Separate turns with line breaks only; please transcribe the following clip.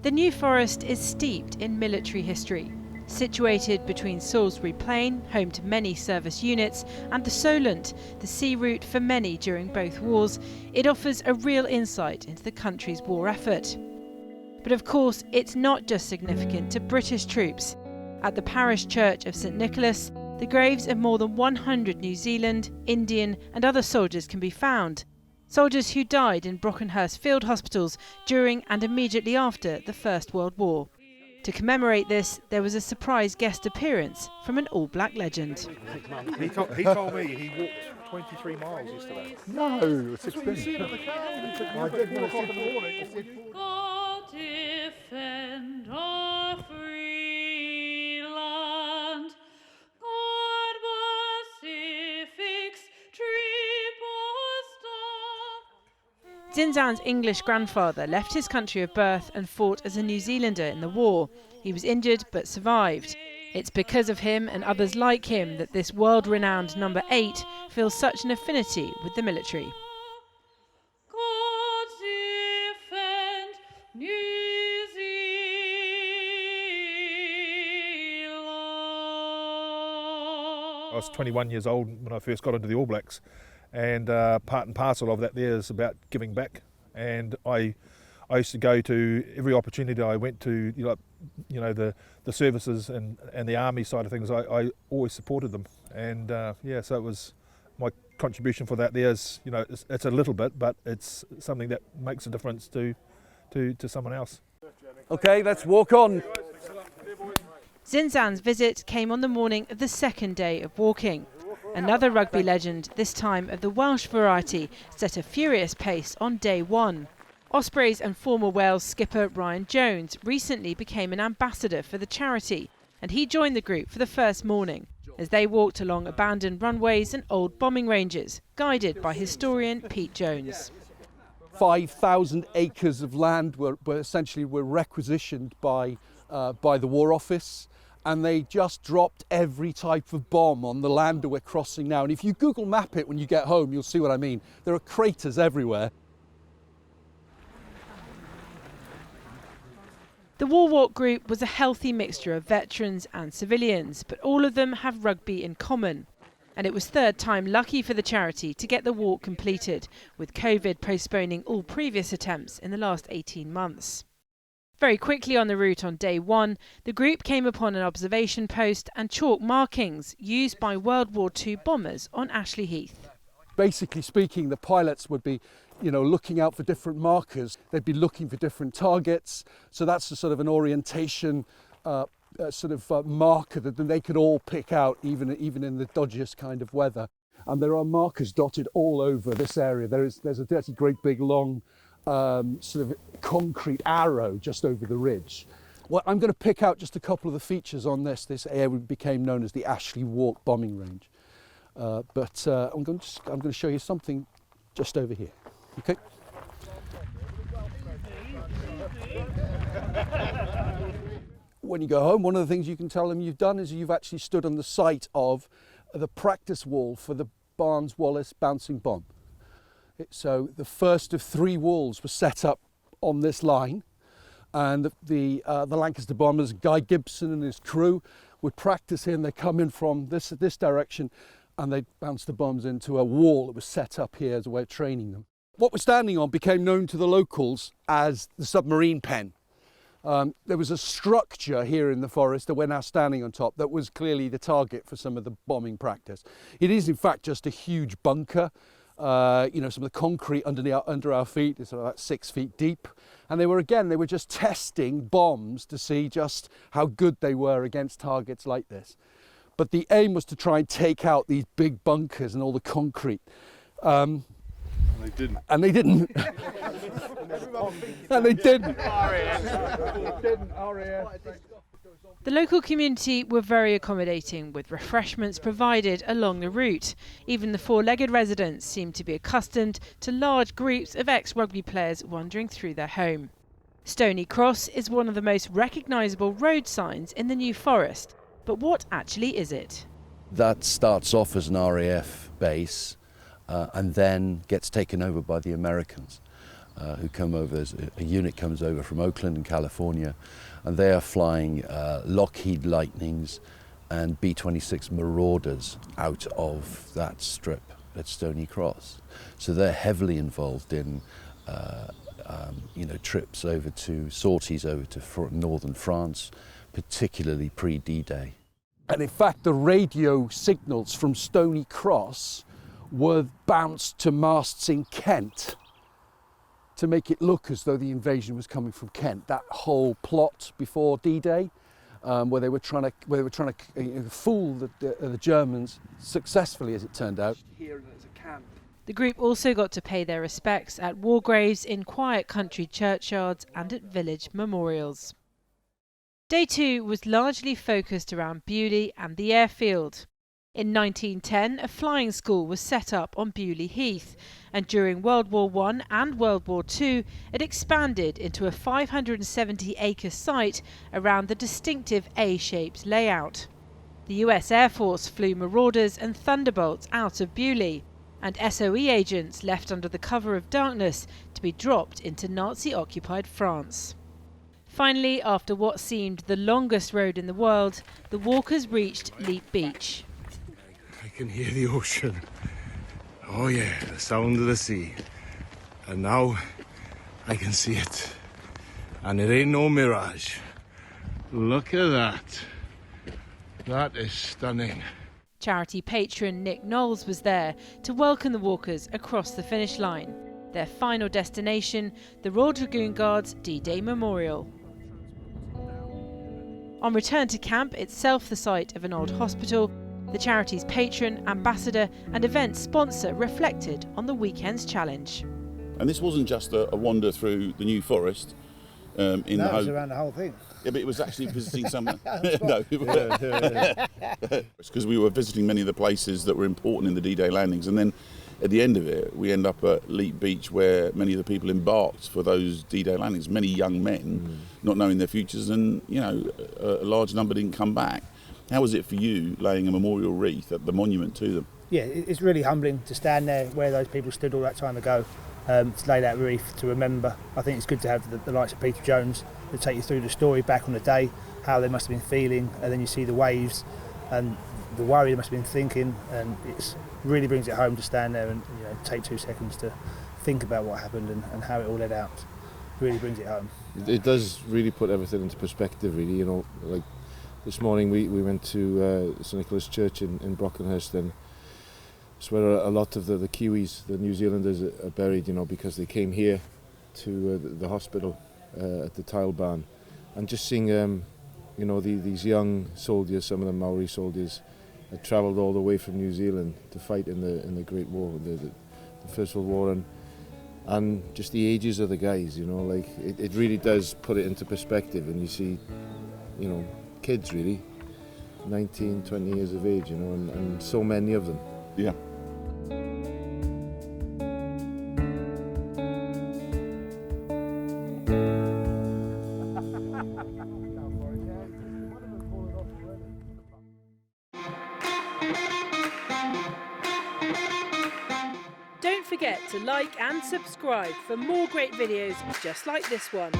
The New Forest is steeped in military history. Situated between Salisbury Plain, home to many service units, and the Solent, the sea route for many during both wars, it offers a real insight into the country's war effort. But of course, it's not just significant to British troops. At the parish church of St Nicholas, the graves of more than 100 New Zealand, Indian and other soldiers can be found. Soldiers who died in Brockenhurst field hospitals during and immediately after the First World War. To commemorate this, there was a surprise guest appearance from an all-black legend.
He told me he walked 23 miles yesterday.
No, 16.
I did when I in the morning.
God defend our free land. God Pacific's triple star.
Zinzan's English grandfather left his country of birth and fought as a New Zealander in the war. He was injured but survived. It's because of him and others like him that this world-renowned number 8 feels such an affinity with the military.
God defend New Zealand.
I was 21 years old when I first got into the All Blacks, and part and parcel of that there is about giving back. And I used to go to every opportunity I went to, the services and the army side of things. I always supported them, and so it was my contribution for that. There's it's a little bit, but it's something that makes a difference to someone else.
Okay, let's walk on.
Zinzan's visit came on the morning of the second day of walking. Another rugby legend, this time of the Welsh variety, set a furious pace on day one. Ospreys and former Wales skipper Ryan Jones recently became an ambassador for the charity, and he joined the group for the first morning as they walked along abandoned runways and old bombing ranges, guided by historian Pete Jones.
5,000 acres of land were essentially requisitioned by the War Office, and they just dropped every type of bomb on the land that we're crossing now. And if you Google map it when you get home, you'll see what I mean. There are craters everywhere.
The War Walk group was a healthy mixture of veterans and civilians, but all of them have rugby in common. And it was third time lucky for the charity to get the walk completed, with COVID postponing all previous attempts in the last 18 months. Very quickly on the route on day one, the group came upon an observation post and chalk markings used by World War II bombers on Ashley Heath.
Basically speaking, the pilots would be looking out for different markers. They'd be looking for different targets. So that's a sort of an orientation marker that they could all pick out, even in the dodgiest kind of weather. And there are markers dotted all over this area. There's a great big long sort of concrete arrow just over the ridge. Well, I'm going to pick out just a couple of the features on this. This area became known as the Ashley Walk bombing range. But I'm going to show you something just over here. Okay. When you go home, one of the things you can tell them you've done is you've actually stood on the site of the practice wall for the Barnes-Wallis bouncing bomb. So the first of 3 walls were set up on this line, and the Lancaster bombers, Guy Gibson and his crew, would practice here, and they come in from this direction, and they bounce the bombs into a wall that was set up here as a way of training them. What we're standing on became known to the locals as the submarine pen. There was a structure here in the forest that we're now standing on top that was clearly the target for some of the bombing practice. It is in fact just a huge bunker. Some of the concrete under our feet is about 6 feet deep, and they were just testing bombs to see just how good they were against targets like this. But the aim was to try and take out these big bunkers and all the concrete. And they didn't. And they didn't. And they didn't.
The local community were very accommodating, with refreshments provided along the route. Even the four-legged residents seemed to be accustomed to large groups of ex-rugby players wandering through their home. Stony Cross is one of the most recognisable road signs in the New Forest. But what actually is it?
That starts off as an RAF base and then gets taken over by the Americans. who come over. A unit comes over from Oakland in California, and they are flying Lockheed Lightnings and B-26 Marauders out of that strip at Stony Cross. So they're heavily involved in trips over to, sorties over to northern France, particularly pre-D-Day.
And in fact, the radio signals from Stony Cross were bounced to masts in Kent to make it look as though the invasion was coming from Kent. That whole plot before D-Day, where they were trying to fool the Germans successfully, as it turned out. Here as a camp.
The group also got to pay their respects at war graves, in quiet country churchyards and at village memorials. Day 2 was largely focused around Beaulieu and the airfield. In 1910, a flying school was set up on Beaulieu Heath, and during World War I and World War II, it expanded into a 570-acre site around the distinctive A-shaped layout. The US Air Force flew Marauders and Thunderbolts out of Beaulieu, and SOE agents left under the cover of darkness to be dropped into Nazi-occupied France. Finally, after what seemed the longest road in the world, the walkers reached Leap Beach.
I can hear the ocean. Oh yeah, the sound of the sea. And now I can see it. And it ain't no mirage. Look at that. That is stunning.
Charity patron Nick Knowles was there to welcome the walkers across the finish line. Their final destination, the Royal Dragoon Guards D-Day Memorial. On return to camp, itself the site of an old hospital, the charity's patron, ambassador and event sponsor reflected on the weekend's challenge.
And this wasn't just a wander through the New Forest.
It was around the whole thing.
Yeah, but it was actually visiting some. No, because we were visiting many of the places that were important in the D-Day landings, and then at the end of it, we end up at Leap Beach, where many of the people embarked for those D-Day landings. Many young men, not knowing their futures, and a large number didn't come back. How was it for you, laying a memorial wreath at the monument to them?
Yeah, it's really humbling to stand there where those people stood all that time ago, to lay that wreath, to remember. I think it's good to have the likes of Peter Jones to take you through the story back on the day, how they must have been feeling, and then you see the waves and the worry they must have been thinking, and it really brings it home to stand there and take 2 seconds to think about what happened and how it all led out. It really brings it home.
It does really put everything into perspective, really. Like this morning we went to St Nicholas Church in Brockenhurst, and it's where a lot of the Kiwis, the New Zealanders, are buried, because they came here to the hospital at the Tile Barn, and just seeing these young soldiers, some of them Maori soldiers, had travelled all the way from New Zealand to fight in the Great War, the First World War, and just the ages of the guys, it really does put it into perspective, and you see, kids really, 19, 20 years of age, and so many of them.
Yeah.
Don't forget to like and subscribe for more great videos just like this one.